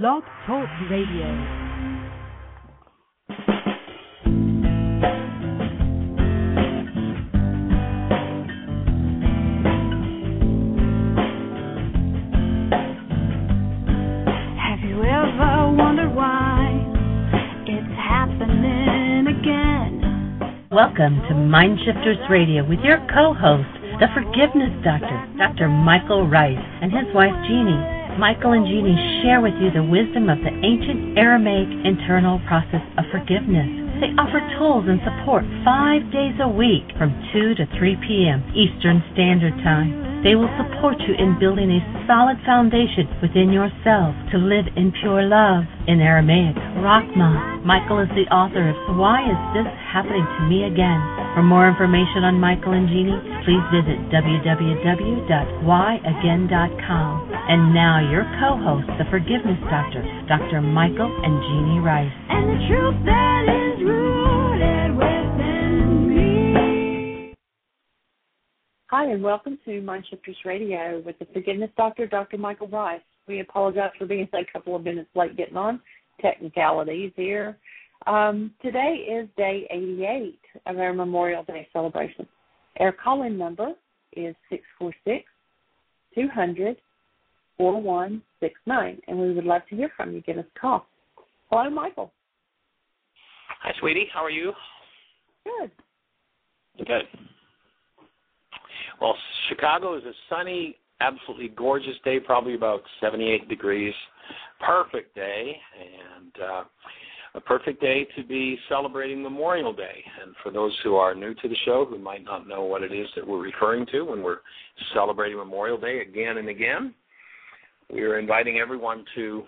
Blog Talk Radio. Welcome to MindShifters Radio with your co-host, the Forgiveness Doctor, Dr. Michael Ryce, and his wife, Jeanie. Michael and Jeanie share with you the wisdom of the ancient Aramaic internal process of forgiveness. They offer tools and support 5 days a week from 2 to 3 p.m. Eastern Standard Time. They will support you in building a solid foundation within yourself to live in pure love. In Aramaic, Rahma. Michael is the author of Why Is This Happening to Me Again? For more information on Michael and Jeanie, please visit www.whyagain.com. And now your co-host, the Forgiveness Doctor, Dr. Michael and Jeanie Ryce. And the truth that is rooted within me. Hi, and welcome to MindShifters Radio with the Forgiveness Doctor, Dr. Michael Ryce. We apologize for being a couple of minutes late getting on. Technicalities here. Today is day 88 of our Memorial Day celebration. Our call-in number is 646-200-4169, and we would love to hear from you. Give us a call. Hello, Michael. Hi, sweetie. How are you? Good. Good. Well, Chicago is a sunny, absolutely gorgeous day, probably about 78 degrees. Perfect day, and a perfect day to be celebrating Memorial Day. And for those who are new to the show, who might not know what it is that we're referring to when we're celebrating Memorial Day again and again, we are inviting everyone who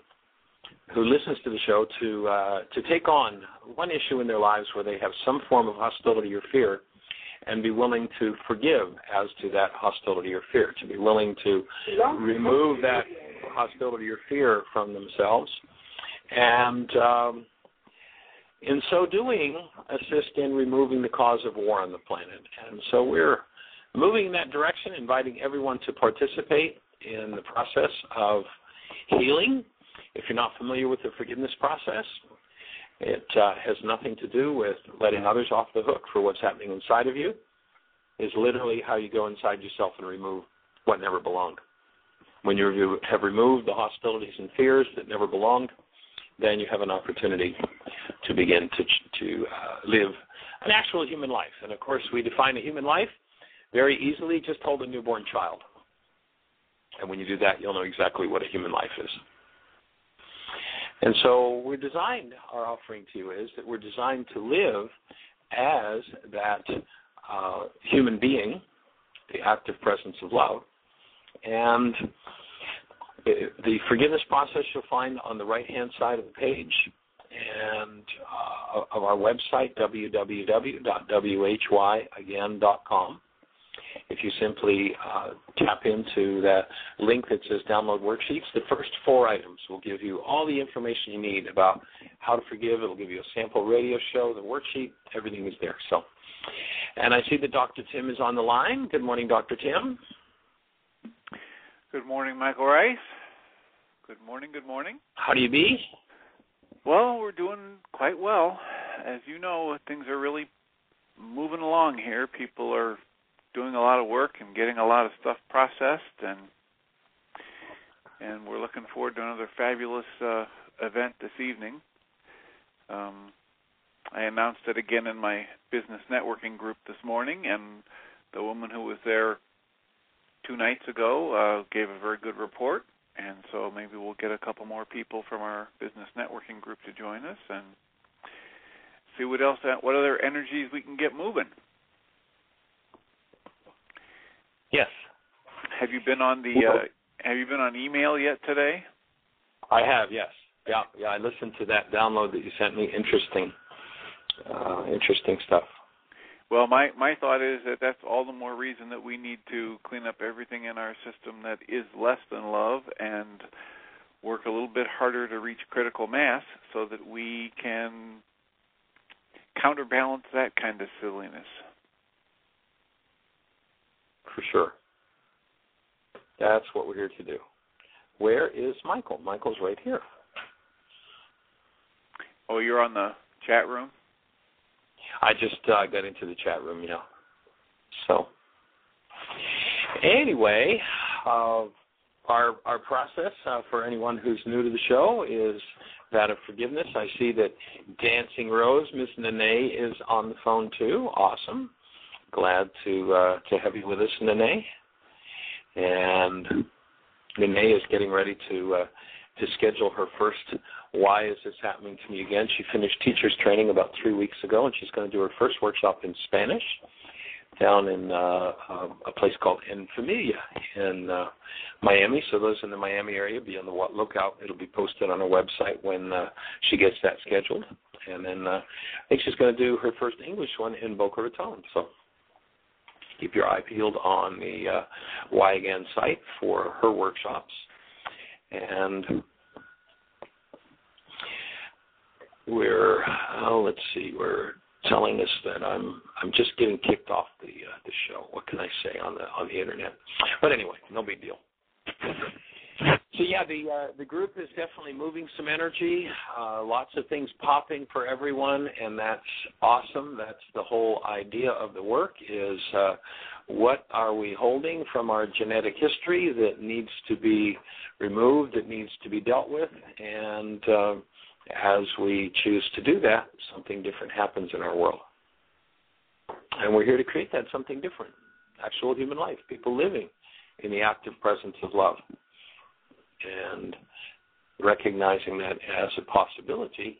listens to the show to take on one issue in their lives where they have some form of hostility or fear, and be willing to forgive as to that hostility or fear, to be willing to remove that hostility or fear from themselves, and in so doing, assist in removing the cause of war on the planet. And so we're moving in that direction, inviting everyone to participate in the process of healing. If you're not familiar with the forgiveness process, it has nothing to do with letting others off the hook for what's happening inside of you. It's literally how you go inside yourself and remove what never belonged. When you have removed the hostilities and fears that never belonged, then you have an opportunity to begin to live an actual human life. And, of course, we define a human life very easily. Just hold a newborn child. And when you do that, you'll know exactly what a human life is. And so our offering to you is that we're designed to live as that human being, the active presence of love. And the forgiveness process you'll find on the right-hand side of the page and of our website, www.whyagain.com. If you simply tap into that link that says Download Worksheets, the first 4 items will give you all the information you need about how to forgive. It'll give you a sample radio show, the worksheet, everything is there. So, and I see that Dr. Tim is on the line. Good morning, Dr. Tim. Good morning, Michael Ryce. Good morning, good morning. How do you be? Well, we're doing quite well. As you know, things are really moving along here. People are doing a lot of work and getting a lot of stuff processed, and we're looking forward to another fabulous event this evening. I announced it again in my business networking group this morning, and the woman who was there 2 nights ago gave a very good report, and so maybe we'll get a couple more people from our business networking group to join us and see what other energies we can get moving. Yes. Have you been on email yet today? I have, yes. Yeah. I listened to that download that you sent me. Interesting stuff. Well, my thought is that that's all the more reason that we need to clean up everything in our system that is less than love and work a little bit harder to reach critical mass so that we can counterbalance that kind of silliness. For sure. That's what we're here to do. Where is Michael? Michael's right here. Oh, you're on the chat room? I just got into the chat room, yeah. So, anyway, our process for anyone who's new to the show is that of forgiveness. I see that Dancing Rose, Miss Nene, is on the phone too. Awesome. Glad to have you with us, Nene. And Nene is getting ready to schedule her first Why Is This Happening to Me Again. She finished teacher's training about 3 weeks ago, and she's going to do her first workshop in Spanish down in a place called En Familia in Miami. So those in the Miami area, be on the lookout. It'll be posted on her website when she gets that scheduled. And then I think she's going to do her first English one in Boca Raton. So keep your eye peeled on the Why Again site for her workshops. And we're telling us that I'm just getting kicked off the show. What can I say on the internet? But anyway, no big deal. So yeah, the group is definitely moving some energy. Lots of things popping for everyone, and that's awesome. That's the whole idea of the work is what are we holding from our genetic history that needs to be removed, that needs to be dealt with, and as we choose to do that, something different happens in our world. And we're here to create that something different, actual human life, people living in the active presence of love. And recognizing that as a possibility,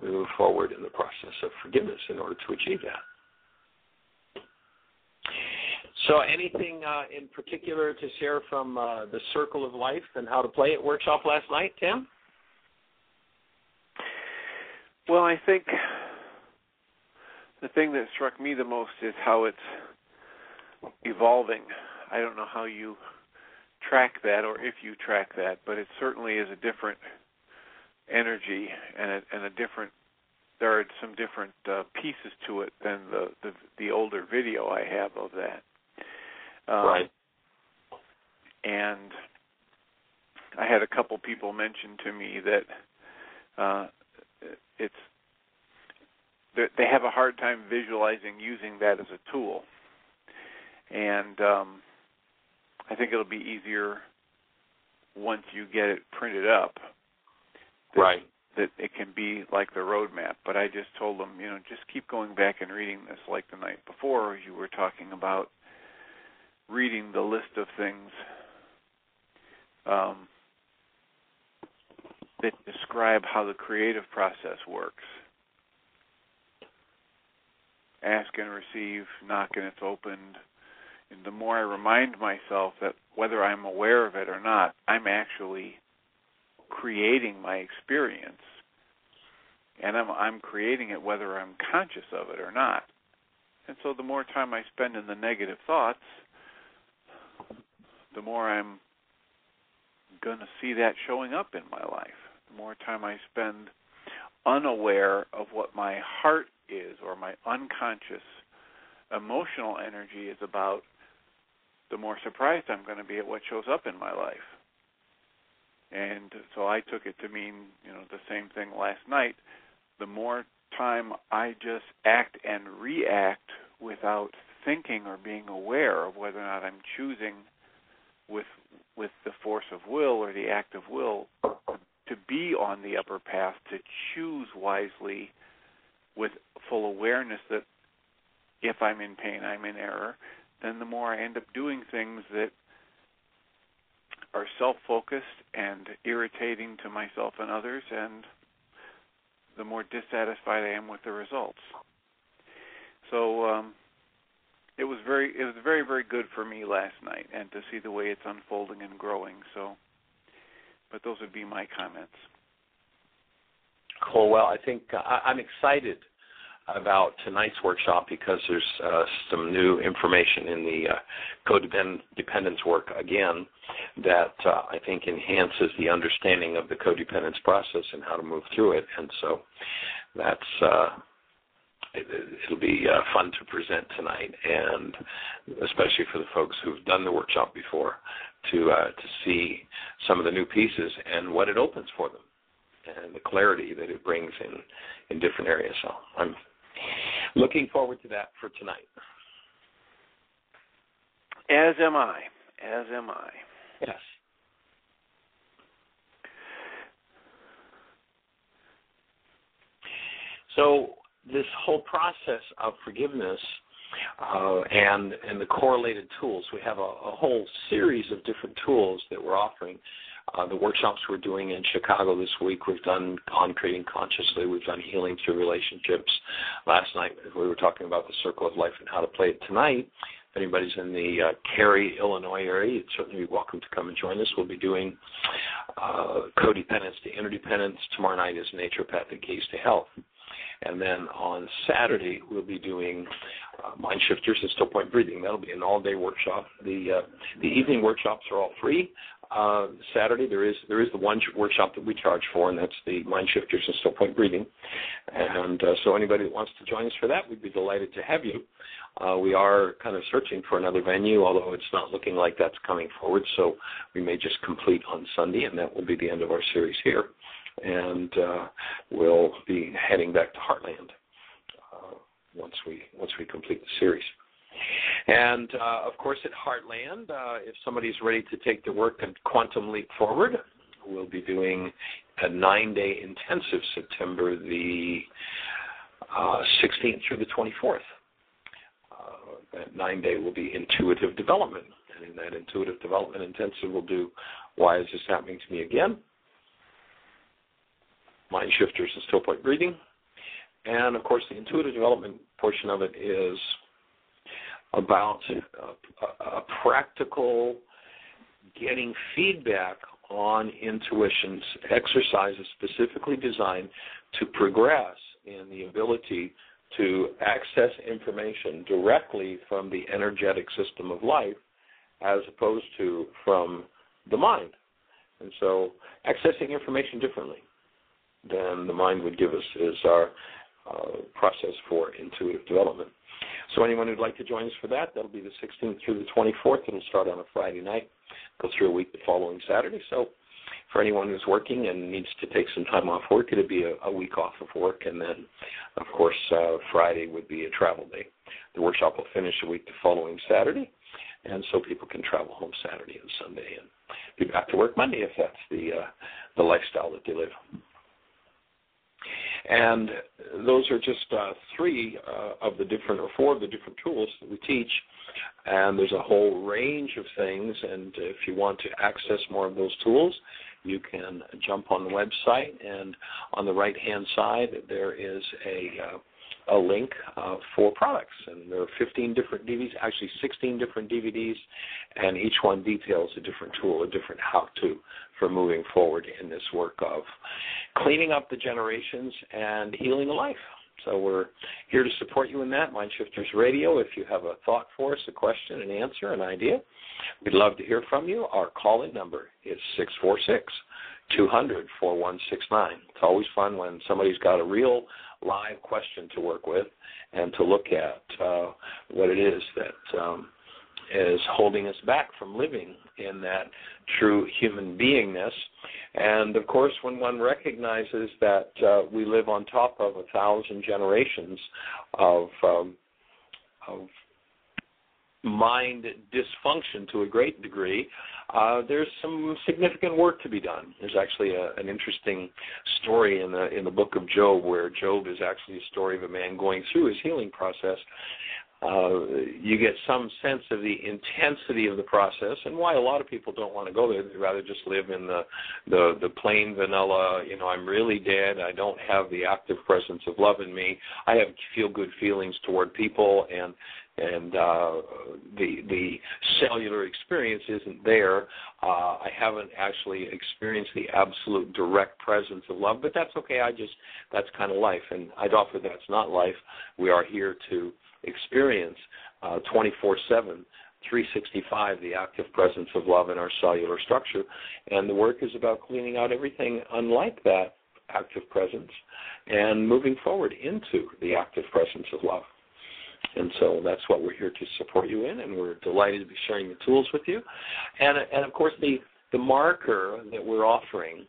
we move forward in the process of forgiveness in order to achieve that. So anything in particular to share from the Circle of Life and How to Play It workshop last night, Tim? Well, I think the thing that struck me the most is how it's evolving. I don't know how you track that or if you track that, but it certainly is a different energy and a different. There are some different pieces to it than the older video I have of that. Right. And I had a couple people mention to me that they have a hard time visualizing using that as a tool, and I think it'll be easier once you get it printed up. Right. That it can be like the roadmap. But I just told them, just keep going back and reading this like the night before. You were talking about reading the list of things that describe how the creative process works. Ask and receive, knock and it's opened. And the more I remind myself that whether I'm aware of it or not, I'm actually creating my experience. And I'm creating it whether I'm conscious of it or not. And so the more time I spend in the negative thoughts, the more I'm going to see that showing up in my life. The more time I spend unaware of what my heart is or my unconscious emotional energy is about, the more surprised I'm going to be at what shows up in my life. And so I took it to mean, the same thing last night. The more time I just act and react without thinking or being aware of whether or not I'm choosing with the force of will or the act of will to be on the upper path, to choose wisely with full awareness that if I'm in pain, I'm in error, then the more I end up doing things that are self-focused and irritating to myself and others, and the more dissatisfied I am with the results. So it was very, very good for me last night, and to see the way it's unfolding and growing. So, but those would be my comments. Cool. Well, I think I'm excited about tonight's workshop because there's some new information in the codependence work, again, that I think enhances the understanding of the codependence process and how to move through it. And so that's it'll be fun to present tonight, and especially for the folks who've done the workshop before, to see some of the new pieces and what it opens for them. and the clarity that it brings in different areas. So I'm looking forward to that for tonight. As am I. Yes. So this whole process of forgiveness and the correlated tools, we have a whole series of different tools that we're offering. The workshops we're doing in Chicago this week, we've done on creating consciously, we've done healing through relationships. Last night we were talking about the circle of life and how to play it. Tonight, if anybody's in the Cary, Illinois area, you'd certainly be welcome to come and join us. We'll be doing codependence to interdependence. Tomorrow night is naturopathic keys to health. And then on Saturday, we'll be doing MindShifters and Still Point Breathing. That'll be an all-day workshop. The evening workshops are all free. Saturday, there is the one workshop that we charge for, and that's the MindShifters and Still Point Breathing. And so anybody that wants to join us for that, we'd be delighted to have you. We are kind of searching for another venue, although it's not looking like that's coming forward. So we may just complete on Sunday, and that will be the end of our series here. And we'll be heading back to Heartland once we complete the series. And, of course, at Heartland, if somebody's ready to take the work and quantum leap forward, we'll be doing a 9-day intensive September the 16th through the 24th. That 9-day will be intuitive development. And in that intuitive development intensive, we'll do Why Is This Happening to Me Again? MindShifters and Still Point Breathing. And, of course, the intuitive development portion of it is about a practical getting feedback on intuitions, exercises specifically designed to progress in the ability to access information directly from the energetic system of life as opposed to from the mind. And so accessing information differently than the mind would give us is our process for intuitive development. So anyone who'd like to join us for that, that'll be the 16th through the 24th. It'll start on a Friday night, go through a week the following Saturday. So for anyone who's working and needs to take some time off work, it'll be a week off of work. And then, of course, Friday would be a travel day. The workshop will finish a week the following Saturday, and so people can travel home Saturday and Sunday and be back to work Monday if that's the lifestyle that they live. And those are just three of the different, or four of the different tools that we teach. And there's a whole range of things. And if you want to access more of those tools, you can jump on the website. And on the right-hand side, there is a link for products. And there are 15 different DVDs, actually 16 different DVDs, and each one details a different tool, a different how-to for moving forward in this work of cleaning up the generations and healing a life. So we're here to support you in that, MindShifters Radio. If you have a thought for us, a question, an answer, an idea, we'd love to hear from you. Our call-in number is 646-200-4169. It's always fun when somebody's got a real live question to work with and to look at what it is that is holding us back from living in that true human beingness. And, of course, when one recognizes that we live on top of 1,000 generations of mind dysfunction to a great degree, there's some significant work to be done. There's actually an interesting story in the book of Job where Job is actually a story of a man going through his healing process. You get some sense of the intensity of the process and why a lot of people don't want to go there. They'd rather just live in the plain vanilla, I'm really dead, I don't have the active presence of love in me, I have feel-good feelings toward people, and the cellular experience isn't there. I haven't actually experienced the absolute direct presence of love, but that's okay. That's kind of life, and I'd offer that's not life. We are here to experience 24/7, 365, the active presence of love in our cellular structure, and the work is about cleaning out everything unlike that active presence and moving forward into the active presence of love. And so that's what we're here to support you in, and we're delighted to be sharing the tools with you. And of course, the marker that we're offering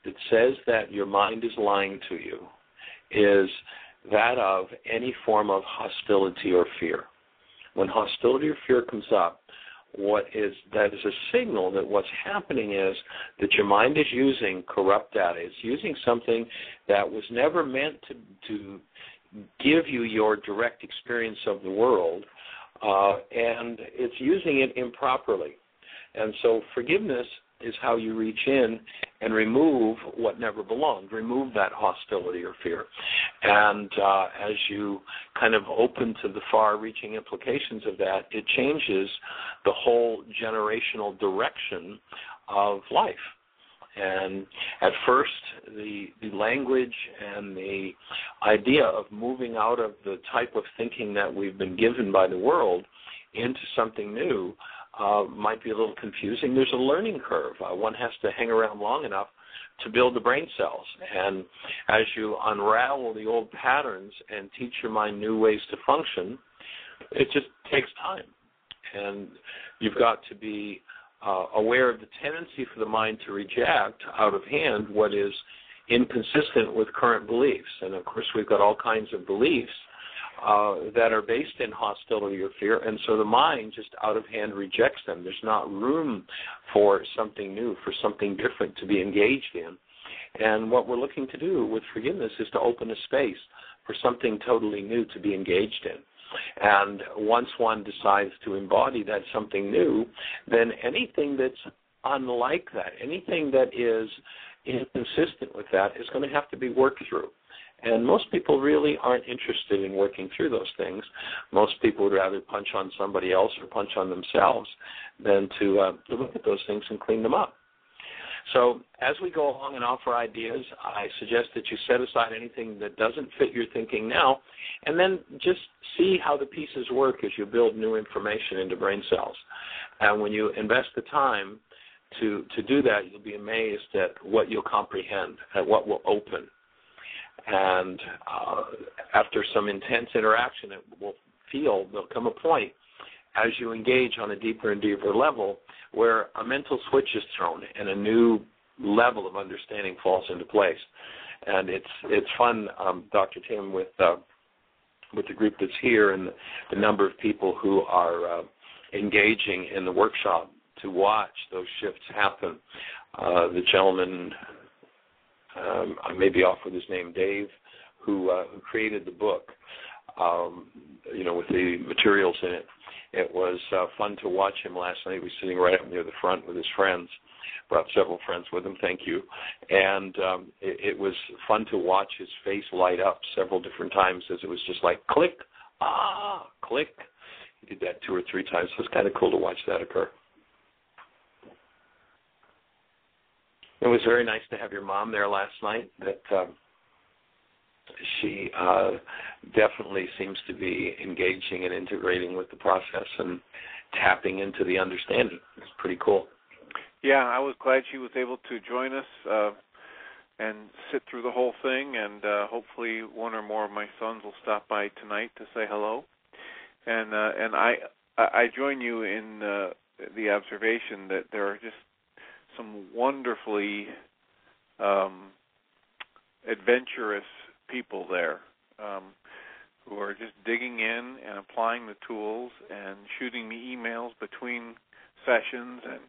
that says that your mind is lying to you is that of any form of hostility or fear. When hostility or fear comes up, that is a signal that what's happening is that your mind is using corrupt data. It's using something that was never meant to give you your direct experience of the world, and it's using it improperly. And so forgiveness is how you reach in and remove what never belonged, remove that hostility or fear. And as you kind of open to the far-reaching implications of that, it changes the whole generational direction of life. And at first, the language and the idea of moving out of the type of thinking that we've been given by the world into something new might be a little confusing. There's a learning curve. One has to hang around long enough to build the brain cells. And as you unravel the old patterns and teach your mind new ways to function, it just takes time. And you've got to be aware of the tendency for the mind to reject out of hand what is inconsistent with current beliefs. And, of course, we've got all kinds of beliefs that are based in hostility or fear, and so the mind just out of hand rejects them. There's not room for something new, for something different to be engaged in. And what we're looking to do with forgiveness is to open a space for something totally new to be engaged in. And once one decides to embody that something new, then anything that's unlike that, anything that is inconsistent with that is going to have to be worked through. And most people really aren't interested in working through those things. Most people would rather punch on somebody else or punch on themselves than to look at those things and clean them up. So as we go along and offer ideas, I suggest that you set aside anything that doesn't fit your thinking now, and then just see how the pieces work as you build new information into brain cells. And when you invest the time to do that, you'll be amazed at what you'll comprehend, at what will open. And after some intense interaction, it will there'll come a point as you engage on a deeper and deeper level where a mental switch is thrown and a new level of understanding falls into place. And it's fun, Dr. Tim, with the group that's here and the number of people who are engaging in the workshop to watch those shifts happen. The gentleman, I may be off with his name, Dave, who created the book, with the materials in it. It was fun to watch him last night. He was sitting right up near the front with his friends. Brought several friends with him, thank you. And it was fun to watch his face light up several different times as it was just like click, click. He did that 2 or 3 times. So it's kind of cool to watch that occur. It was very nice to have your mom there last night. That she definitely seems to be engaging and integrating with the process and tapping into the understanding. It's pretty cool. Yeah, I was glad she was able to join us and sit through the whole thing, and hopefully one or more of my sons will stop by tonight to say hello. And I join you in the observation that there are just some wonderfully adventurous people there who are just digging in and applying the tools and shooting me emails between sessions and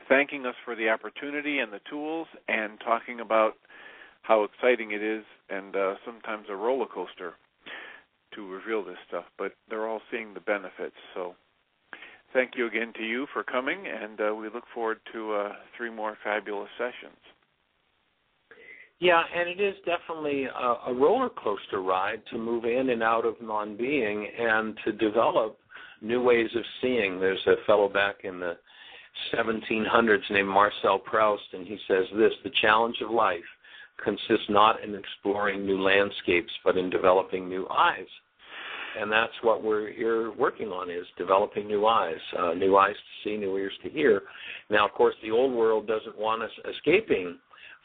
thanking us for the opportunity and the tools and talking about how exciting it is and sometimes a roller coaster to reveal this stuff, but they're all seeing the benefits. So thank you again to you for coming, and we look forward to 3 more fabulous sessions. Yeah, and it is definitely a roller coaster ride to move in and out of non-being and to develop new ways of seeing. There's a fellow back in the 1700s named Marcel Proust, and he says this: the challenge of life consists not in exploring new landscapes, but in developing new eyes. And that's what we're here working on, is developing new eyes to see, new ears to hear. Now, of course, the old world doesn't want us escaping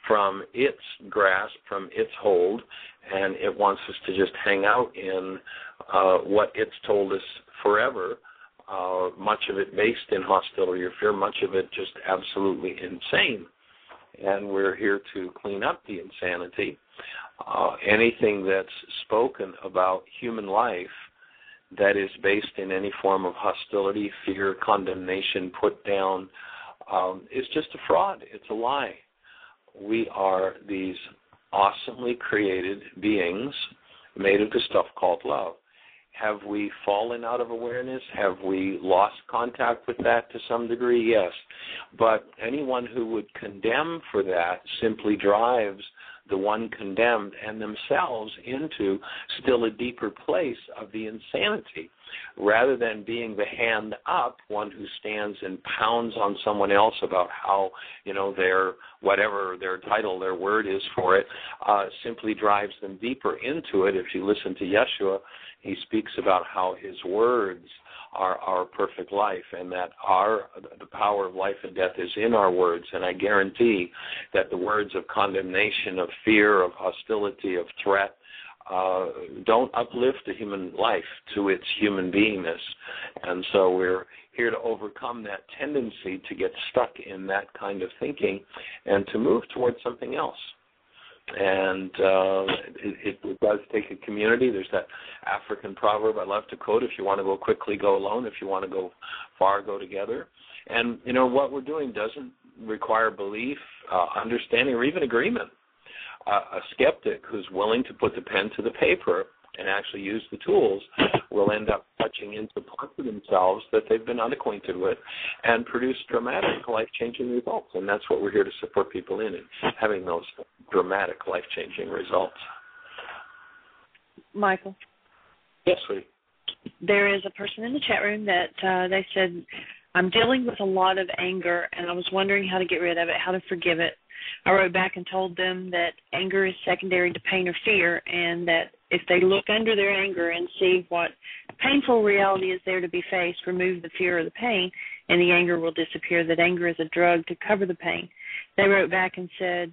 from its grasp, from its hold, and it wants us to just hang out in what it's told us forever, much of it based in hostility or fear, much of it just absolutely insane. and we're here to clean up the insanity. Anything that's spoken about human life that is based in any form of hostility, fear, condemnation, put down, is just a fraud. It's a lie. We are these awesomely created beings made of the stuff called love. Have we fallen out of awareness? Have we lost contact with that to some degree? Yes. But anyone who would condemn for that simply drives the one condemned and themselves into still a deeper place of the insanity. Rather than being the hand up, one who stands and pounds on someone else about how, their, whatever their title, their word is for it, simply drives them deeper into it. If you listen to Yeshua, he speaks about how his words are our perfect life, and that the power of life and death is in our words. And I guarantee that the words of condemnation, of fear, of hostility, of threat, don't uplift the human life to its human beingness. And so we're here to overcome that tendency to get stuck in that kind of thinking and to move towards something else. And it does take a community. There's that African proverb I love to quote: if you want to go quickly, go alone. If you want to go far, go together. And, what we're doing doesn't require belief, understanding, or even agreement. A skeptic who's willing to put the pen to the paper and actually use the tools will end up touching into parts of themselves that they've been unacquainted with and produce dramatic, life-changing results. And that's what we're here to support people in having those dramatic, life-changing results. Michael? Yes, sweetie. There is a person in the chat room that they said, I'm dealing with a lot of anger, and I was wondering how to get rid of it, how to forgive it. I wrote back and told them that anger is secondary to pain or fear, and that if they look under their anger and see what painful reality is there to be faced, remove the fear or the pain, and the anger will disappear, that anger is a drug to cover the pain. They wrote back and said,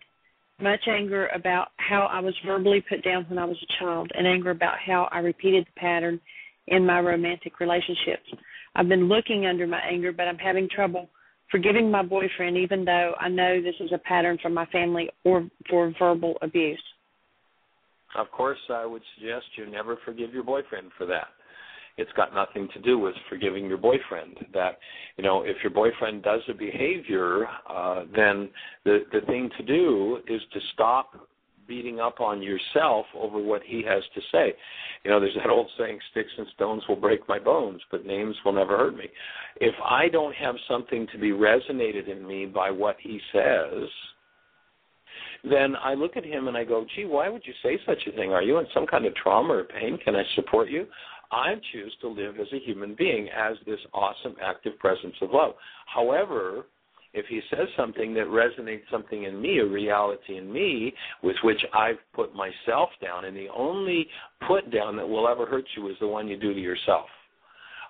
much anger about how I was verbally put down when I was a child, and anger about how I repeated the pattern in my romantic relationships. I've been looking under my anger, but I'm having trouble forgiving my boyfriend, even though I know this is a pattern from my family or for verbal abuse. Of course, I would suggest you never forgive your boyfriend for that. It's got nothing to do with forgiving your boyfriend. That, if your boyfriend does a behavior, then the thing to do is to stop beating up on yourself over what he has to say. There's that old saying, sticks and stones will break my bones, but names will never hurt me. If I don't have something to be resonated in me by what he says, then I look at him and I go, gee, why would you say such a thing? Are you in some kind of trauma or pain? Can I support you? I choose to live as a human being, as this awesome, active presence of love. However, if he says something that resonates something in me, a reality in me, with which I've put myself down, and the only put down that will ever hurt you is the one you do to yourself.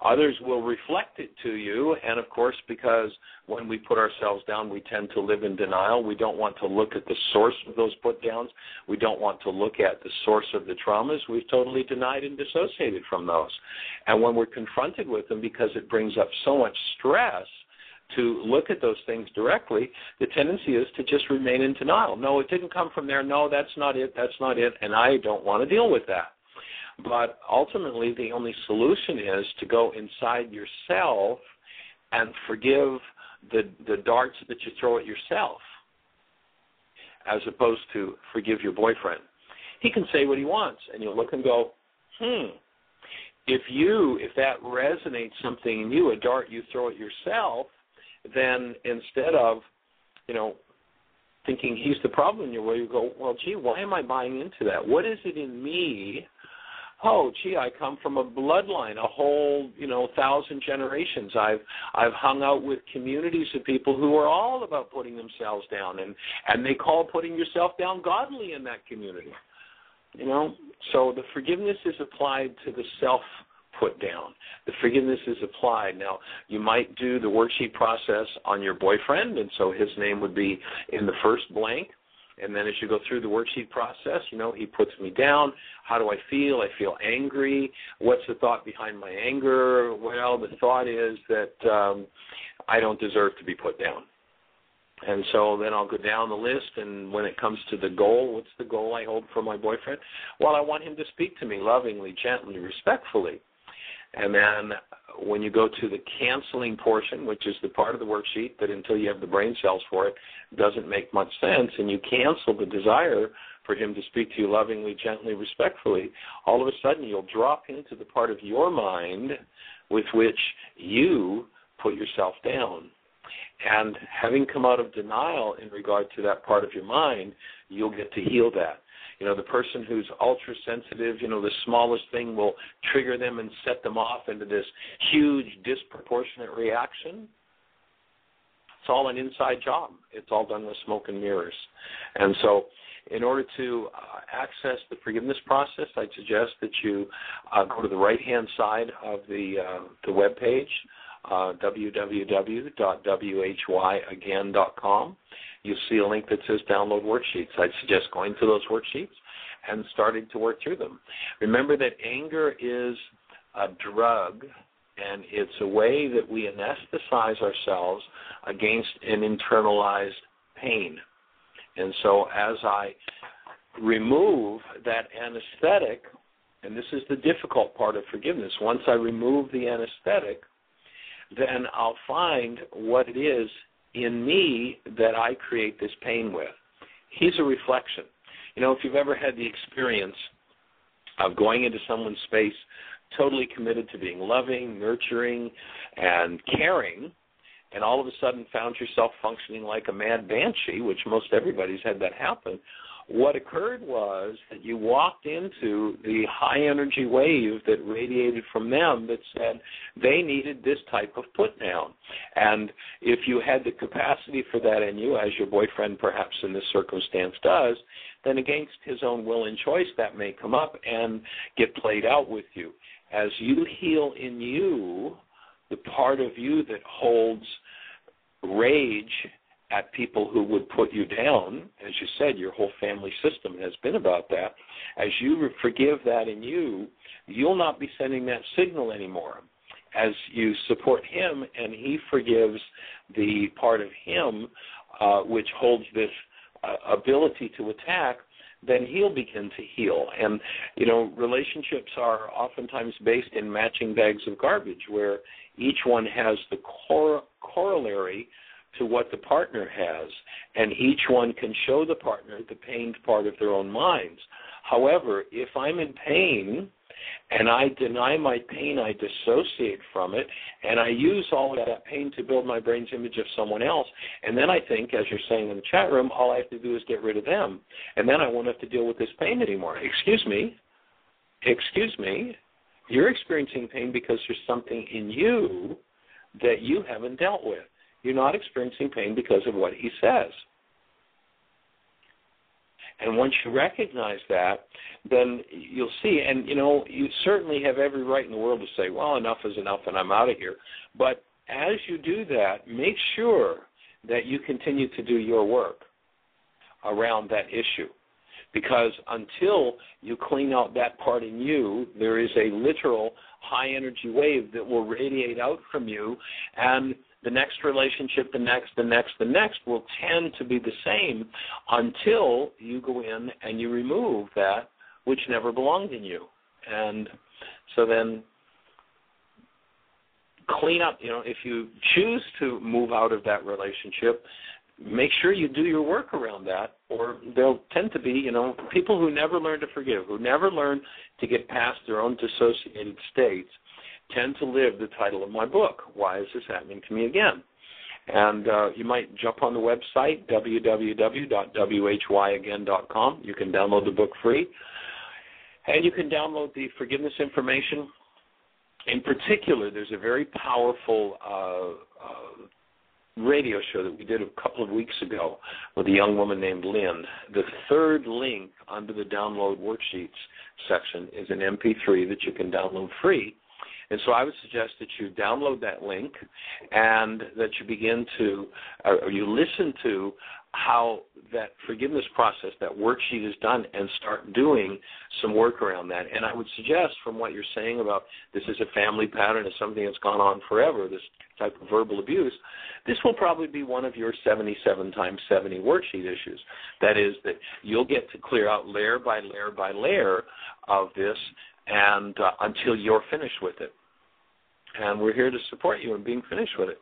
Others will reflect it to you, and of course, because when we put ourselves down, we tend to live in denial. We don't want to look at the source of those put-downs. We don't want to look at the source of the traumas. We've totally denied and dissociated from those. And when we're confronted with them, because it brings up so much stress, to look at those things directly, the tendency is to just remain in denial. No, it didn't come from there. No, that's not it, and I don't want to deal with that. But ultimately, the only solution is to go inside yourself and forgive the darts that you throw at yourself, as opposed to forgive your boyfriend. He can say what he wants, and you'll look and go, if that resonates something in you, a dart you throw at yourself, then instead of, thinking he's the problem in your way, you go, well, gee, why am I buying into that? What is it in me? Oh, gee, I come from a bloodline, a whole, 1,000 generations. I've hung out with communities of people who are all about putting themselves down, and they call putting yourself down godly in that community. So the forgiveness is applied to the self put down. The forgiveness is applied. Now, you might do the worksheet process on your boyfriend, and so his name would be in the first blank. And then as you go through the worksheet process, he puts me down. How do I feel? I feel angry. What's the thought behind my anger? Well, the thought is that I don't deserve to be put down. And so then I'll go down the list, and when it comes to the goal, what's the goal I hold for my boyfriend? Well, I want him to speak to me lovingly, gently, respectfully. And then when you go to the canceling portion, which is the part of the worksheet that until you have the brain cells for it, doesn't make much sense, and you cancel the desire for him to speak to you lovingly, gently, respectfully, all of a sudden you'll drop into the part of your mind with which you put yourself down. And having come out of denial in regard to that part of your mind, you'll get to heal that. You know, the person who's ultra-sensitive, you know, the smallest thing will trigger them and set them off into this huge, disproportionate reaction. It's all an inside job. It's all done with smoke and mirrors. And so in order to access the forgiveness process, I'd suggest that you go to the right-hand side of the web page, www.whyagain.com. You'll see a link that says download worksheets. I'd suggest going to those worksheets and starting to work through them. Remember that anger is a drug, and it's a way that we anesthetize ourselves against an internalized pain. And so as I remove that anesthetic, and this is the difficult part of forgiveness, once I remove the anesthetic, then I'll find what it is in me that I create this pain with. He's a reflection. You know, if you've ever had the experience of going into someone's space totally committed to being loving, nurturing, and caring, and all of a sudden found yourself functioning like a mad banshee, which most everybody's had that happen, what occurred was that you walked into the high-energy wave that radiated from them that said they needed this type of put-down. And if you had the capacity for that in you, as your boyfriend perhaps in this circumstance does, then against his own will and choice, that may come up and get played out with you. As you heal in you, the part of you that holds rage at people who would put you down, as you said, your whole family system has been about that. As you forgive that in you, you'll not be sending that signal anymore. As you support him and he forgives the part of him which holds this ability to attack, then he'll begin to heal. And, you know, relationships are oftentimes based in matching bags of garbage where each one has the corollary to what the partner has, and each one can show the partner the pained part of their own minds. However, if I'm in pain and I deny my pain, I dissociate from it, and I use all of that pain to build my brain's image of someone else, and then I think, as you're saying in the chat room, all I have to do is get rid of them, and then I won't have to deal with this pain anymore. Excuse me, you're experiencing pain because there's something in you that you haven't dealt with. You're not experiencing pain because of what he says. And once you recognize that, then you'll see, and, you know, you certainly have every right in the world to say, well, enough is enough and I'm out of here. But as you do that, make sure that you continue to do your work around that issue. Because until you clean out that part in you, there is a literal high-energy wave that will radiate out from you, and the next relationship, the next will tend to be the same until you go in and you remove that which never belonged in you. And so then clean up, you know, if you choose to move out of that relationship, make sure you do your work around that, or they'll tend to be, you know, people who never learn to forgive, who never learn to get past their own dissociated states, tend to live the title of my book, Why Is This Happening to Me Again? And you might jump on the website, www.whyagain.com. You can download the book free. And you can download the forgiveness information. In particular, there's a very powerful radio show that we did a couple of weeks ago with a young woman named Lynn. The third link under the download worksheets section is an MP3 that you can download free. And so I would suggest that you download that link and that you begin to, or you listen to how that forgiveness process, that worksheet is done, and start doing some work around that. And I would suggest, from what you're saying about this is a family pattern, it's something that's gone on forever, this type of verbal abuse, this will probably be one of your 77 times 70 worksheet issues. That is, that you'll get to clear out layer by layer by layer of this and until you're finished with it. And we're here to support you in being finished with it.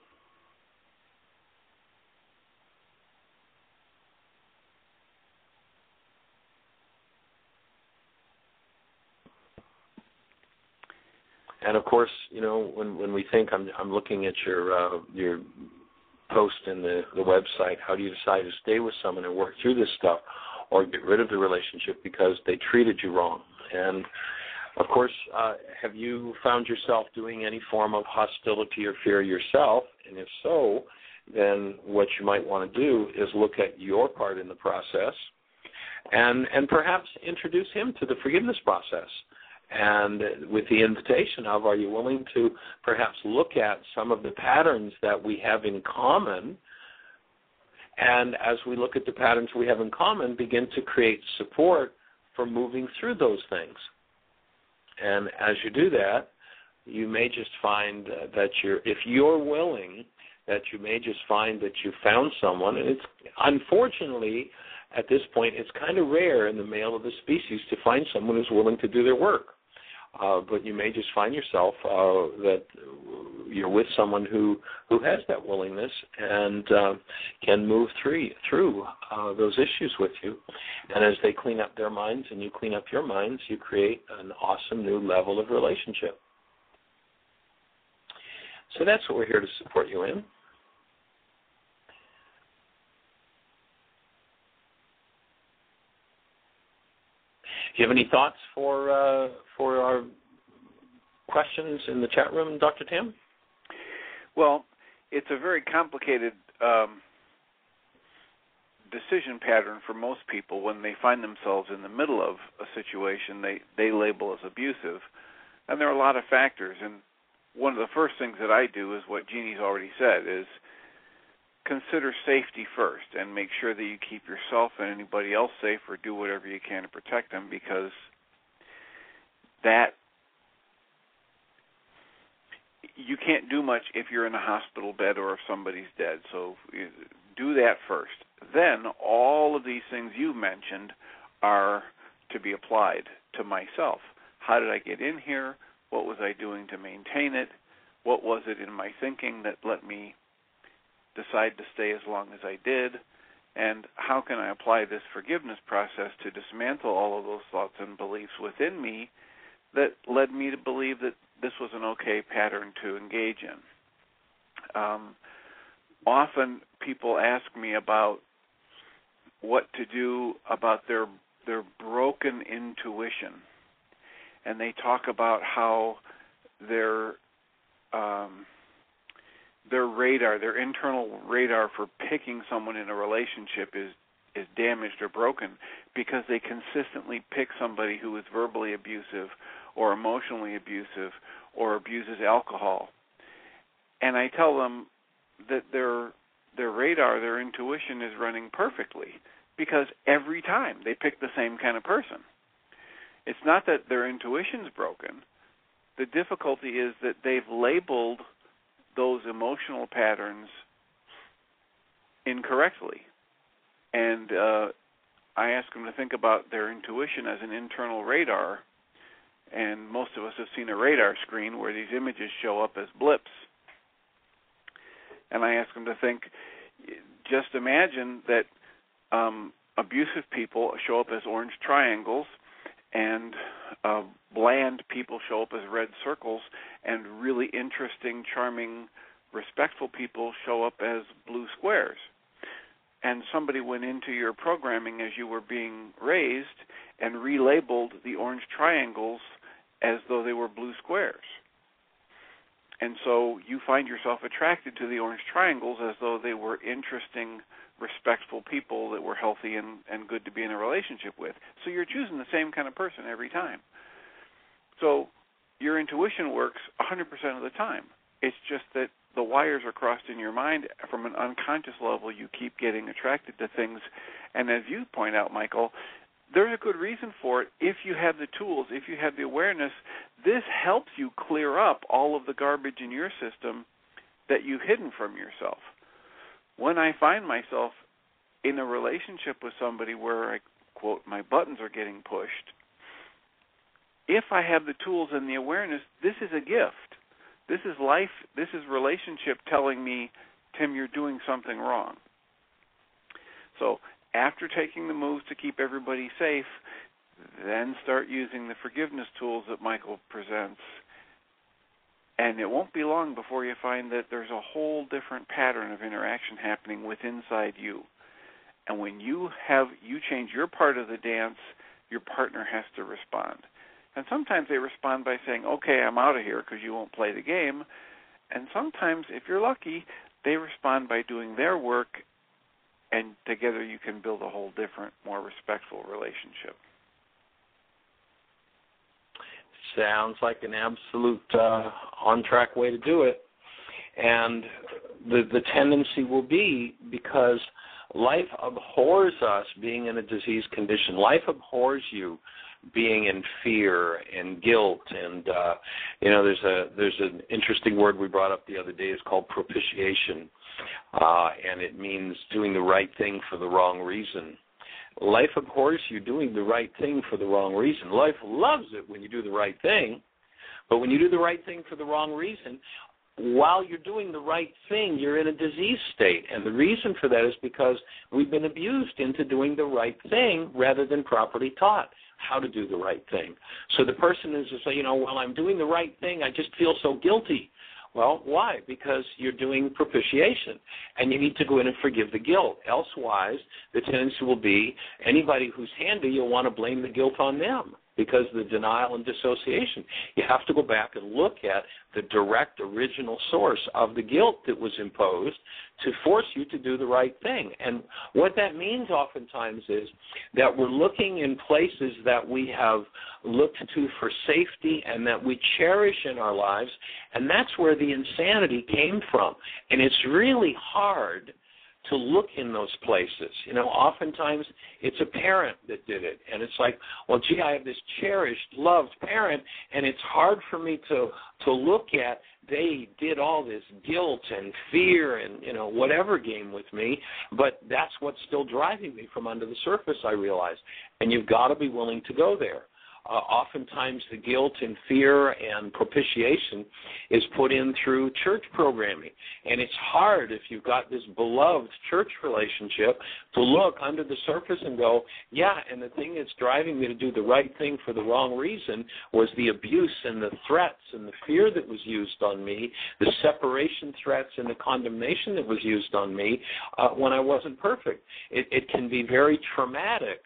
And of course, you know, when we think, I'm looking at your post in the website. How do you decide to stay with someone and work through this stuff, or get rid of the relationship because they treated you wrong? And of course, have you found yourself doing any form of hostility or fear yourself? And if so, then what you might want to do is look at your part in the process, and perhaps introduce him to the forgiveness process. And with the invitation of, are you willing to perhaps look at some of the patterns that we have in common, and as we look at the patterns we have in common, begin to create support for moving through those things. And as you do that, you may just find that if you're willing, that you may just find that you found someone, and it's unfortunately, at this point, it's kind of rare in the male of the species to find someone who's willing to do their work. But you may just find yourself that you're with someone who has that willingness and can move through those issues with you. And as they clean up their minds and you clean up your minds, you create an awesome new level of relationship. So that's what we're here to support you in. Do you have any thoughts for our questions in the chat room, Dr. Tim? Well, it's a very complicated decision pattern for most people. When they find themselves in the middle of a situation they label as abusive, and there are a lot of factors. And one of the first things that I do is what Jeannie's already said, is consider safety first and make sure that you keep yourself and anybody else safe, or do whatever you can to protect them, because that you can't do much if you're in a hospital bed or if somebody's dead. So do that first. Then all of these things you mentioned are to be applied to myself. How did I get in here? What was I doing to maintain it? What was it in my thinking that let me decide to stay as long as I did? And how can I apply this forgiveness process to dismantle all of those thoughts and beliefs within me that led me to believe that this was an okay pattern to engage in? Often people ask me about what to do about their broken intuition, and they talk about how their radar, their internal radar for picking someone in a relationship is damaged or broken because they consistently pick somebody who is verbally abusive or emotionally abusive or abuses alcohol. And I tell them that their radar, their intuition is running perfectly because every time they pick the same kind of person. It's not that their intuition's broken. The difficulty is that they've labeled those emotional patterns incorrectly. And I ask them to think about their intuition as an internal radar, and most of us have seen a radar screen where these images show up as blips. And I ask them to think, just imagine that abusive people show up as orange triangles, and bland people show up as red circles, and really interesting, charming, respectful people show up as blue squares. And somebody went into your programming as you were being raised and relabeled the orange triangles as though they were blue squares. And so you find yourself attracted to the orange triangles as though they were interesting, respectful people that were healthy and good to be in a relationship with. So you're choosing the same kind of person every time. So your intuition works 100% of the time. It's just that the wires are crossed in your mind. From an unconscious level, you keep getting attracted to things. And as you point out, Michael, there's a good reason for it. If you have the tools, if you have the awareness, this helps you clear up all of the garbage in your system that you've hidden from yourself. When I find myself in a relationship with somebody where, I quote, my buttons are getting pushed, if I have the tools and the awareness, this is a gift. This is life, this is relationship telling me, Tim, you're doing something wrong. So after taking the moves to keep everybody safe, then start using the forgiveness tools that Michael presents. And it won't be long before you find that there's a whole different pattern of interaction happening inside you. And when you change your part of the dance, your partner has to respond. And sometimes they respond by saying, okay, I'm out of here because you won't play the game. And sometimes, if you're lucky, they respond by doing their work, and together you can build a whole different, more respectful relationship. Sounds like an absolute on-track way to do it. And the tendency will be, because life abhors us being in a disease condition. Life abhors you being in fear and guilt, and there's an interesting word we brought up the other day. It's called propitiation, and it means doing the right thing for the wrong reason. Life abhors you doing the right thing for the wrong reason. Life loves it when you do the right thing, but when you do the right thing for the wrong reason, while you're doing the right thing, you're in a disease state. And the reason for that is because we've been abused into doing the right thing rather than properly taught how to do the right thing. So the person is just saying, while I'm doing the right thing, I just feel so guilty. Well, why? Because you're doing propitiation, and you need to go in and forgive the guilt. Elsewise, the tendency will be anybody who's handy, you'll want to blame the guilt on them, because of the denial and dissociation. You have to go back and look at the direct original source of the guilt that was imposed to force you to do the right thing. And what that means oftentimes is that we're looking in places that we have looked to for safety and that we cherish in our lives, and that's where the insanity came from. And it's really hard to look in those places. Oftentimes it's a parent that did it, and it's like, well, gee, I have this cherished, loved parent, and it's hard for me to look at they did all this guilt and fear and, whatever game with me, but that's what's still driving me from under the surface, I realize. And you've got to be willing to go there. Oftentimes the guilt and fear and propitiation is put in through church programming. And it's hard if you've got this beloved church relationship to look under the surface and go, yeah, and the thing that's driving me to do the right thing for the wrong reason was the abuse and the threats and the fear that was used on me, the separation threats and the condemnation that was used on me when I wasn't perfect. It can be very traumatic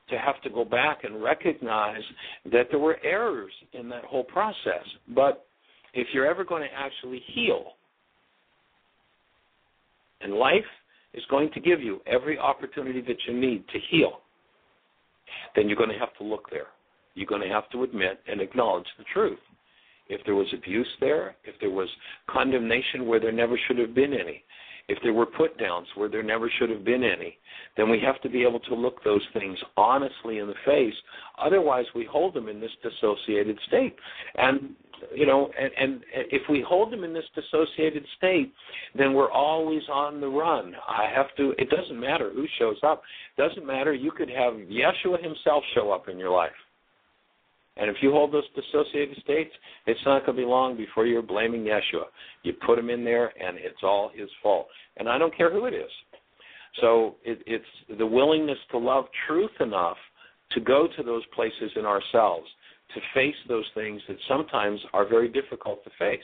to have to go back and recognize that there were errors in that whole process. But if you're ever going to actually heal, and life is going to give you every opportunity that you need to heal, then you're going to have to look there. You're going to have to admit and acknowledge the truth. If there was abuse there, if there was condemnation where there never should have been any, if there were put-downs where there never should have been any, then we have to be able to look those things honestly in the face. Otherwise, we hold them in this dissociated state. And, and if we hold them in this dissociated state, then we're always on the run. It doesn't matter who shows up. It doesn't matter. You could have Yeshua himself show up in your life. And if you hold those dissociated states, it's not going to be long before you're blaming Yeshua. You put him in there, and it's all his fault. And I don't care who it is. So it's the willingness to love truth enough to go to those places in ourselves, to face those things that sometimes are very difficult to face.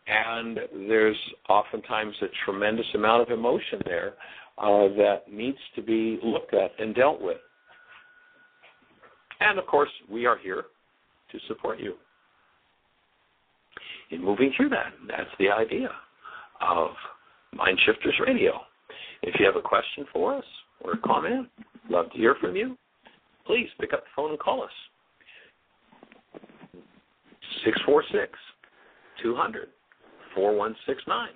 And there's oftentimes a tremendous amount of emotion there that needs to be looked at and dealt with. And, of course, we are here to support you in moving through that. That's the idea of MindShifters Radio. If you have a question for us or a comment, love to hear from you. Please pick up the phone and call us. 646-200-5790. 646-200-4169.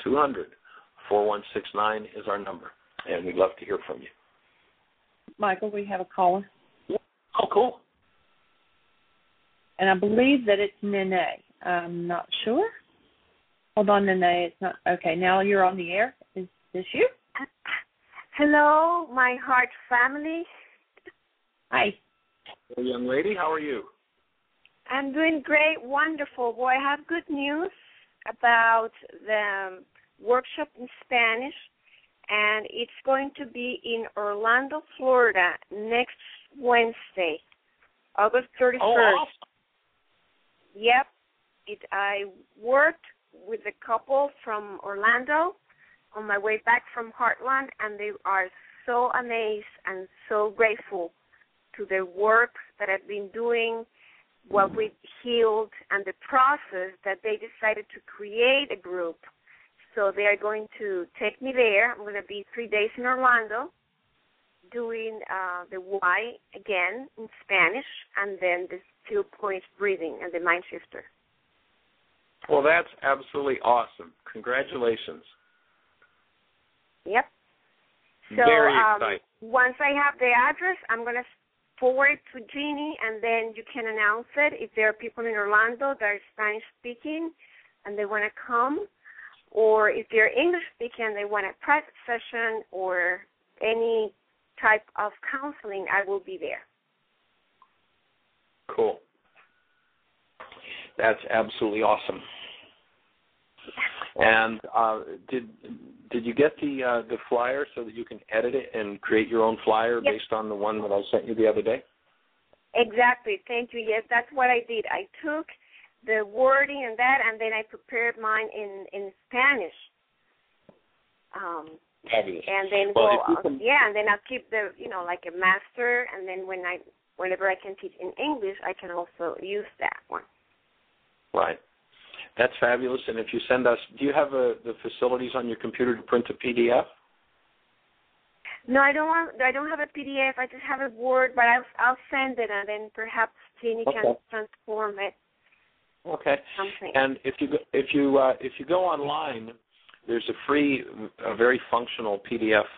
646-200-4169 is our number, and we'd love to hear from you. Michael, we have a caller. Oh, cool. And I believe that it's Nene. I'm not sure. Hold on, Nene. It's not. Okay, now you're on the air. Is this you? Hello, my heart family. Hi. Hey, young lady, how are you? I'm doing great, wonderful. Boy, I have good news about the workshop in Spanish, and it's going to be in Orlando, Florida, next Wednesday, August 31st. Oh, awesome. Yep. I worked with a couple from Orlando on my way back from Heartland, and they are so amazed and so grateful to the work that I've been doing, what we healed, and the process that they decided to create a group. So they are going to take me there. I'm going to be 3 days in Orlando doing the why again in Spanish, and then the 2 point breathing and the mind shifter. Well, that's absolutely awesome. Congratulations. Yep. So Very exciting. once I have the address, I'm going to forward it to Jeanie, and then you can announce it if there are people in Orlando that are Spanish-speaking and they want to come, or if they're English-speaking and they want a private session or any type of counseling, I will be there. Cool. That's absolutely awesome. And did you get the flyer so that you can edit it and create your own flyer Yep. based on the one that I sent you the other day? Exactly. Thank you. Yes, that's what I did. I took the wording and that, and then I prepared mine in Spanish. Fabulous. And then and then I'll keep the like a master, and then whenever I can teach in English, I can also use that one. Right. That's fabulous. And if you send us, do you have the facilities on your computer to print a PDF? No, I don't have a PDF. I just have a Word, but I'll send it, and then perhaps Jeanie can transform it. Okay. Something. And if you go online, there's a very functional PDF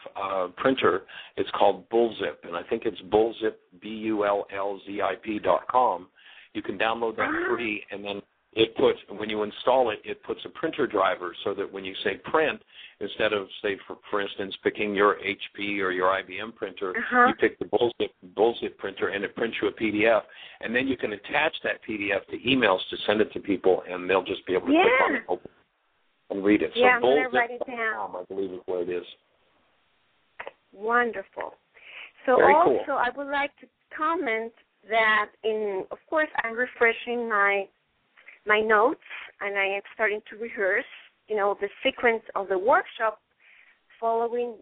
printer. It's called Bullzip, and I think it's Bullzip, bullzip.com. You can download that free, and then when you install it, it puts a printer driver so that when you say print, instead of, say, for instance, picking your HP or your IBM printer, you pick the Bullzip printer, and it prints you a PDF. And then you can attach that PDF to emails to send it to people, and they'll just be able to click on it, open and read it. Yeah, so I'm going to write it down. I believe is where it is. Wonderful. So Very also, cool. I would like to comment that of course, I'm refreshing my notes, and I am starting to rehearse, the sequence of the workshop following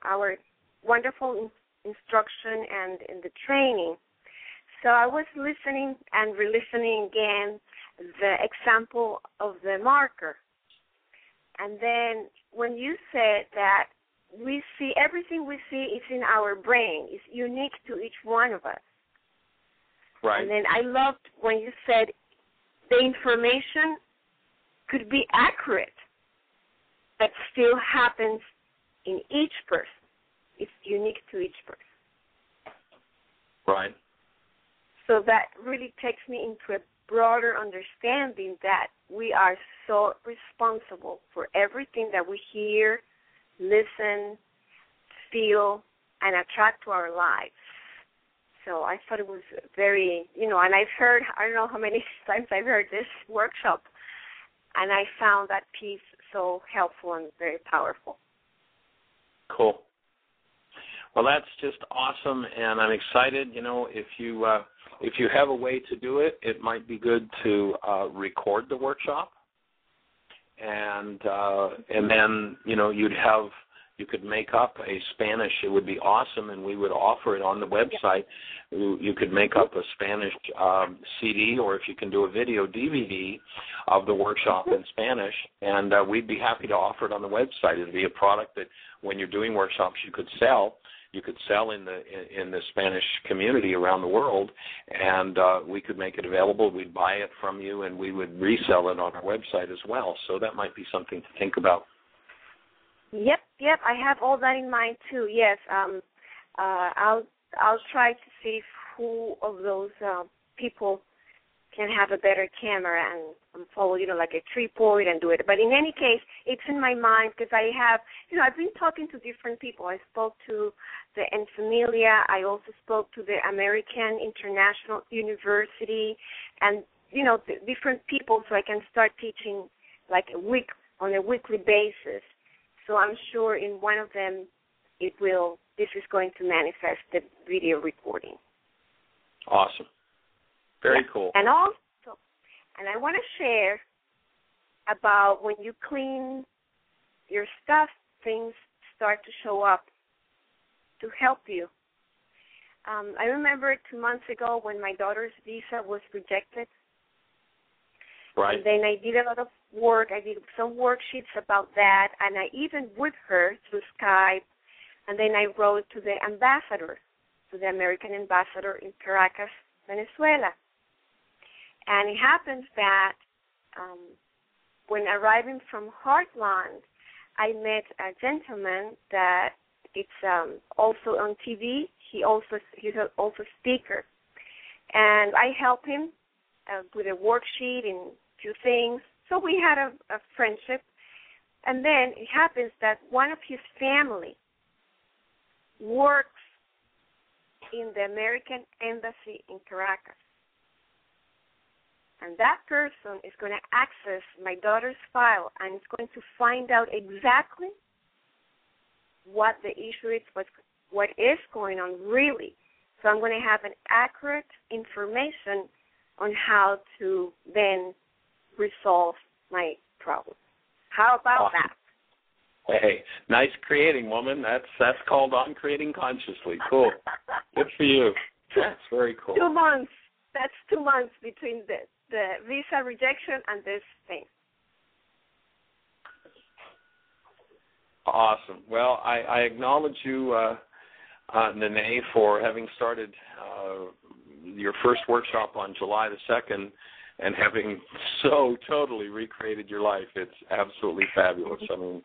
our wonderful instruction and in the training. So I was listening and re-listening again the example of the marker. And then when you said that we see, everything we see is in our brain, is unique to each one of us. Right. And then I loved when you said the information could be accurate, but still happens in each person. It's unique to each person. Right. So that really takes me into a broader understanding that we are so responsible for everything that we hear, listen, feel, and attract to our lives. So I thought it was very, and I've heard, I don't know how many times I've heard this workshop, and I found that piece so helpful and very powerful. Cool. Well, that's just awesome, and I'm excited. If you have a way to do it, it might be good to record the workshop, and then you could make up a Spanish. It would be awesome, and we would offer it on the website. You could make up a Spanish CD, or if you can do a video DVD of the workshop in Spanish, and we'd be happy to offer it on the website. It would be a product that when you're doing workshops you could sell, you could sell in the Spanish community around the world, and we could make it available. We'd buy it from you, and we would resell it on our website as well. So that might be something to think about. Yep. I have all that in mind too. Yes. I'll try to see who of those people can have a better camera and follow, like a tripod and do it. But in any case, it's in my mind because I have, I've been talking to different people. I spoke to the Enfamilia. I also spoke to the American International University and, different people so I can start teaching like on a weekly basis. So I'm sure in one of them this is going to manifest the video recording. Awesome. Very cool. And also, I want to share about when you clean your stuff, things start to show up to help you. I remember 2 months ago when my daughter's visa was rejected. Right. And then I did a lot of work. I did some worksheets about that, and I even with her through Skype, and then I wrote to the ambassador, to the American ambassador in Caracas, Venezuela. And it happens that when arriving from Heartland, I met a gentleman that it's also on TV. He's also a speaker. And I helped him with a worksheet and a few things. So we had a friendship. And then it happens that one of his family works in the American Embassy in Caracas. And that person is going to access my daughter's file and is going to find out exactly what the issue is, what is going on really. So I'm going to have an accurate information on how to then resolve my problem. How about that? Hey, nice creating, woman. That's called on creating consciously. Cool. Good for you. That's very cool. 2 months. That's 2 months between the visa rejection and this thing. Awesome. Well, I acknowledge you, Nene, for having started your first workshop on July the 2nd and having so totally recreated your life. It's absolutely fabulous. I mean,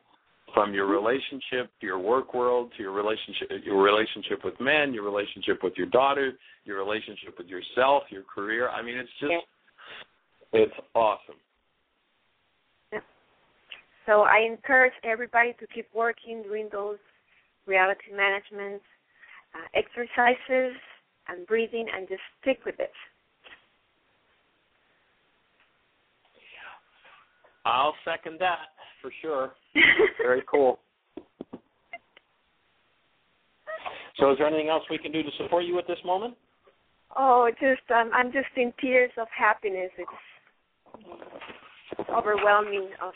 from your relationship to your work world to your relationship with men, your relationship with your daughter, your relationship with yourself, your career. I mean, it's just, it's awesome. So I encourage everybody to keep working, doing those reality management exercises and breathing, and just stick with it. I'll second that for sure. Very cool. So is there anything else we can do to support you at this moment? Oh, I'm just in tears of happiness. It's overwhelming of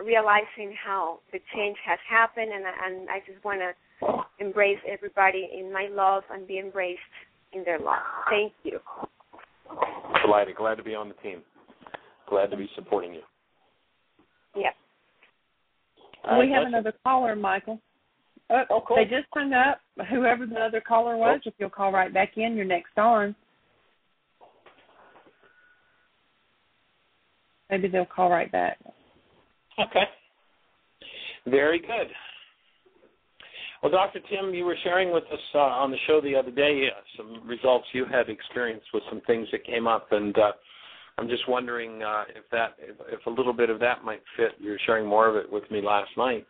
realizing how the change has happened, and I just want to embrace everybody in my love and be embraced in their love. Thank you. Delighted. Glad to be on the team. Glad to be supporting you. Yep. We have another caller, Michael. Oh, cool. They just hung up. Whoever the other caller was, if you'll call right back in, you're next on. Maybe they'll call right back. Okay. Very good. Well, Dr. Tim, you were sharing with us on the show the other day some results you had experienced with some things that came up, and I'm just wondering if a little bit of that might fit. You were sharing more of it with me last night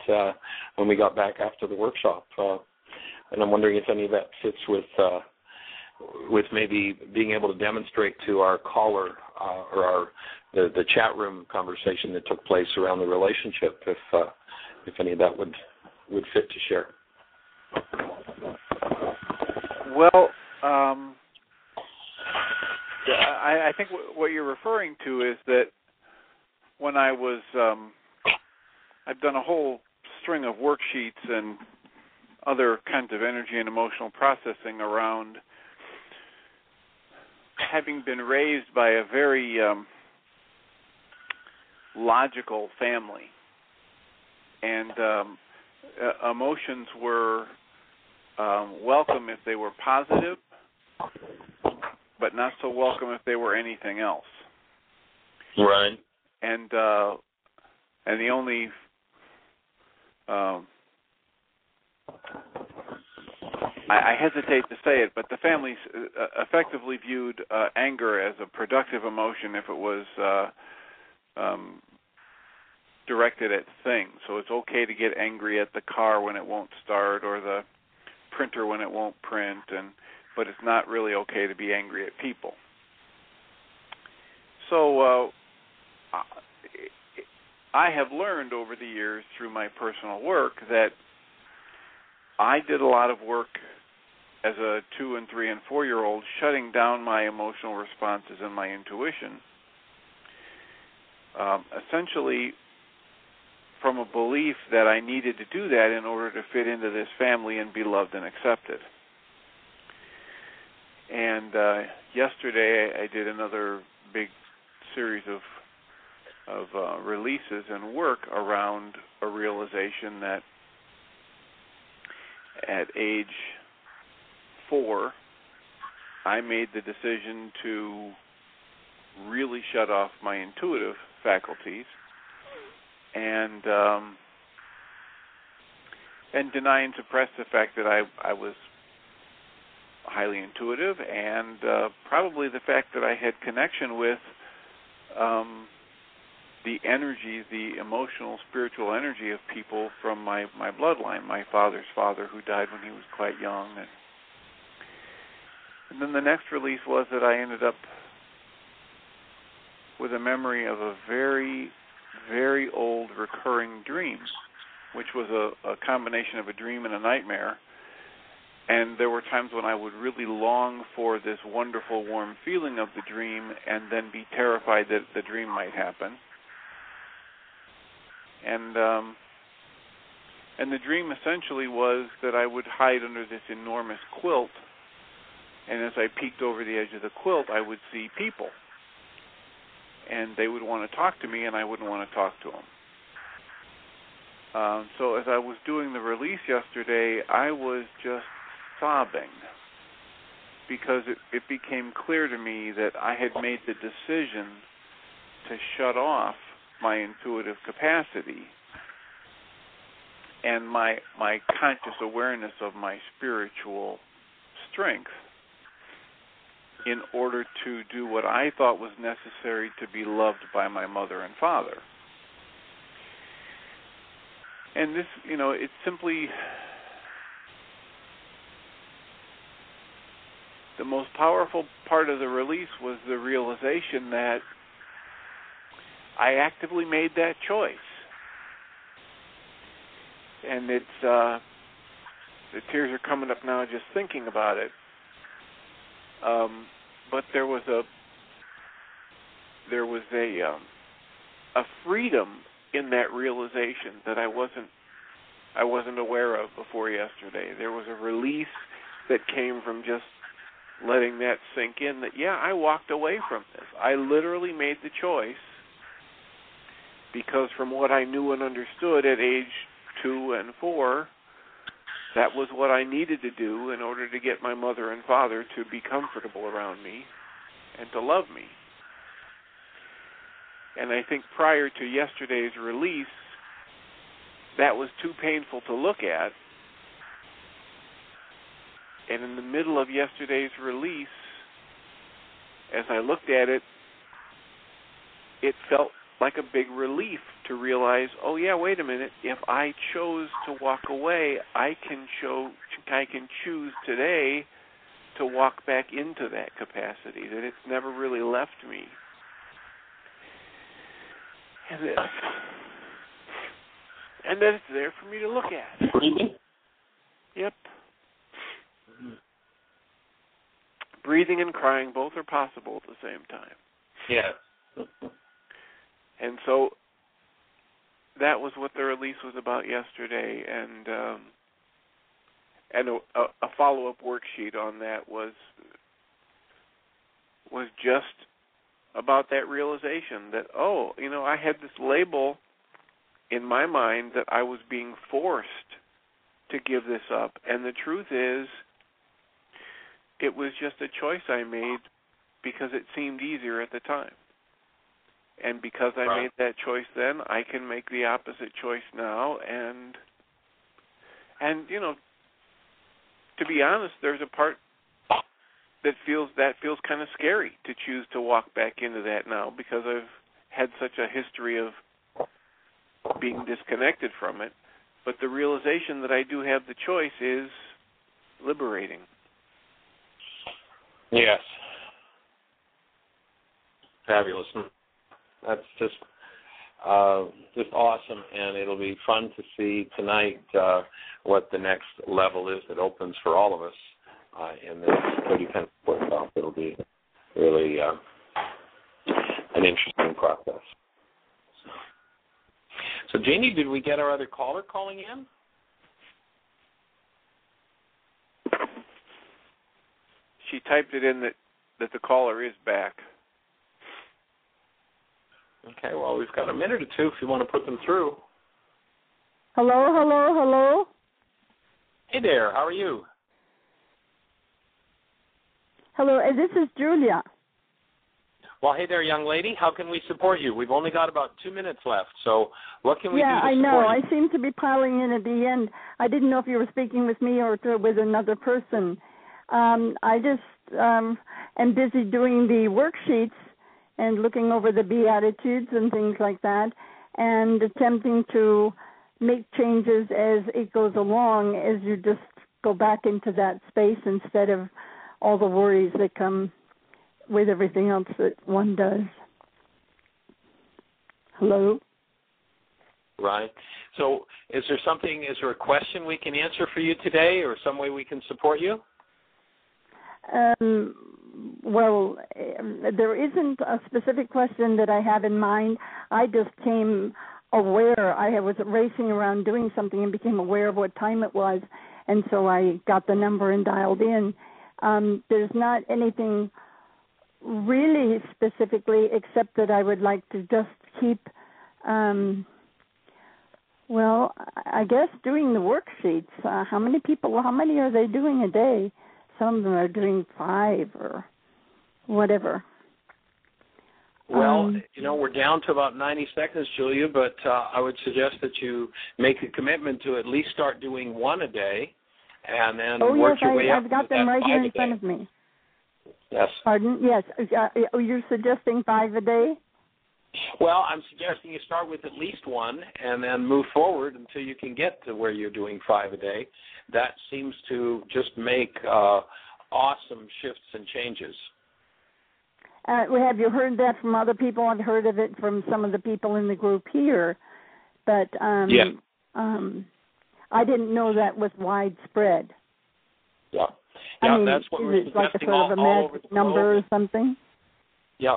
when we got back after the workshop, and I'm wondering if any of that fits with maybe being able to demonstrate to our caller or the chat room conversation that took place around the relationship, if any of that would fit to share. Well, I think what you're referring to is that when I was, I've done a whole string of worksheets and other kinds of energy and emotional processing around having been raised by a very logical family, and emotions were welcome if they were positive, but not so welcome if they were anything else. Right. And the only I hesitate to say it, but the families effectively viewed anger as a productive emotion if it was directed at things. So it's okay to get angry at the car when it won't start or the printer when it won't print, but it's not really okay to be angry at people. So I have learned over the years through my personal work that I did a lot of work as a 2-, 3-, and 4-year-old shutting down my emotional responses and my intuition, essentially from a belief that I needed to do that in order to fit into this family and be loved and accepted. And yesterday I did another big series of releases and work around a realization that at age 4, I made the decision to really shut off my intuitive faculties and deny and suppress the fact that I was highly intuitive, and probably the fact that I had connection with the energy, the emotional, spiritual energy of people from my bloodline, my father's father who died when he was quite young. And then the next release was that I ended up with a memory of a very, very old recurring dream, which was a combination of a dream and a nightmare. And there were times when I would really long for this wonderful, warm feeling of the dream and then be terrified that the dream might happen. And the dream essentially was that I would hide under this enormous quilt, and as I peeked over the edge of the quilt, I would see people. And they would want to talk to me, and I wouldn't want to talk to them. So as I was doing the release yesterday, I was just sobbing because it became clear to me that I had made the decision to shut off my intuitive capacity and my conscious awareness of my spiritual strength in order to do what I thought was necessary to be loved by my mother and father. And this, it's simply the most powerful part of the release was the realization that I actively made that choice. And it's the tears are coming up now just thinking about it. But there was a freedom in that realization that I wasn't aware of before yesterday. There was a release that came from just letting that sink in, that I walked away from this. I literally made the choice because from what I knew and understood at age 2 and 4, that was what I needed to do in order to get my mother and father to be comfortable around me and to love me. And I think prior to yesterday's release, that was too painful to look at. And in the middle of yesterday's release, as I looked at it, it felt like a big relief to realize, wait a minute, if I chose to walk away, I can choose today to walk back into that capacity, that it's never really left me. And that it's there for me to look at. Yep. Breathing and crying both are possible at the same time. Yeah. And so that was what the release was about yesterday, and a follow-up worksheet on that was just about that realization that, I had this label in my mind that I was being forced to give this up. And the truth is, it was just a choice I made because it seemed easier at the time. And because I made that choice then, I can make the opposite choice now. And you know, to be honest, there's a part that feels kind of scary to choose to walk back into that now, because I've had such a history of being disconnected from it. But the realization that I do have the choice is liberating. Yes. Fabulous. That's just awesome, and it'll be fun to see tonight what the next level is that opens for all of us in this codependent workshop. It'll be really an interesting process. So, Jeanie, did we get our other caller calling in? She typed it in that the caller is back. Okay, well, we've got a minute or two if you want to put them through. Hello. Hey there, how are you? Hello, this is Julia. Well, hey there, young lady. How can we support you? We've only got about 2 minutes left, so what can we do to support you? Yeah, I know. I seem to be piling in at the end. I didn't know if you were speaking with me or with another person. I just am busy doing the worksheets and looking over the Beatitudes and things like that, and attempting to make changes as it goes along, as you just go back into that space instead of all the worries that come with everything else that one does. Hello? Right. So is there a question we can answer for you today, or some way we can support you? Well, there isn't a specific question that I have in mind. I just came aware. I was racing around doing something and became aware of what time it was, and so I got the number and dialed in. There's not anything really specifically, except that I would like to just keep, I guess doing the worksheets. How many are they doing a day? Some of them are doing 5 or whatever. Well, we're down to about 90 seconds, Julia, but I would suggest that you make a commitment to at least start doing 1 a day, and then work your way up. I've got them right here in front of me. Yes. Pardon? Yes. You're suggesting 5 a day? Well, I'm suggesting you start with at least 1 and then move forward until you can get to where you're doing 5 a day. That seems to just make awesome shifts and changes. Have you heard that from other people? I've heard of it from some of the people in the group here, but I didn't know that was widespread. Yeah. I mean, that's what we're suggesting like a sort of a all magic number or something? Yeah.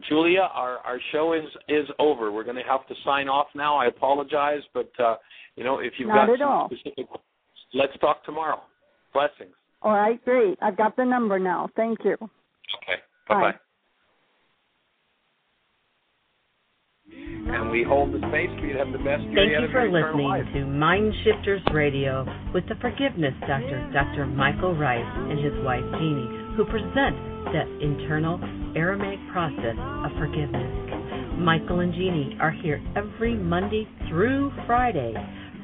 Julia, our show is over. We're going to have to sign off now. I apologize, but, if you've got some specific, let's talk tomorrow. Blessings. All right, great. I've got the number now. Thank you. Okay. Bye-bye. And we hold the space for you to have the best day out of your eternal life. Thank you for listening to MindShifters Radio with the Forgiveness Doctor, Dr. Michael Ryce, and his wife, Jeanie, who present the internal Aramaic process of forgiveness. Michael and Jeanie are here every Monday through Friday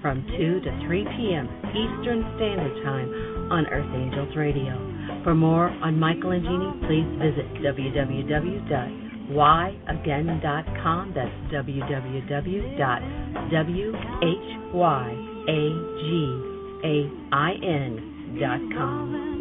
from 2 to 3 p.m. Eastern Standard Time on Earth Angels Radio. For more on Michael and Jeanie, please visit www.whyagain.com. That's www.whyagain.com.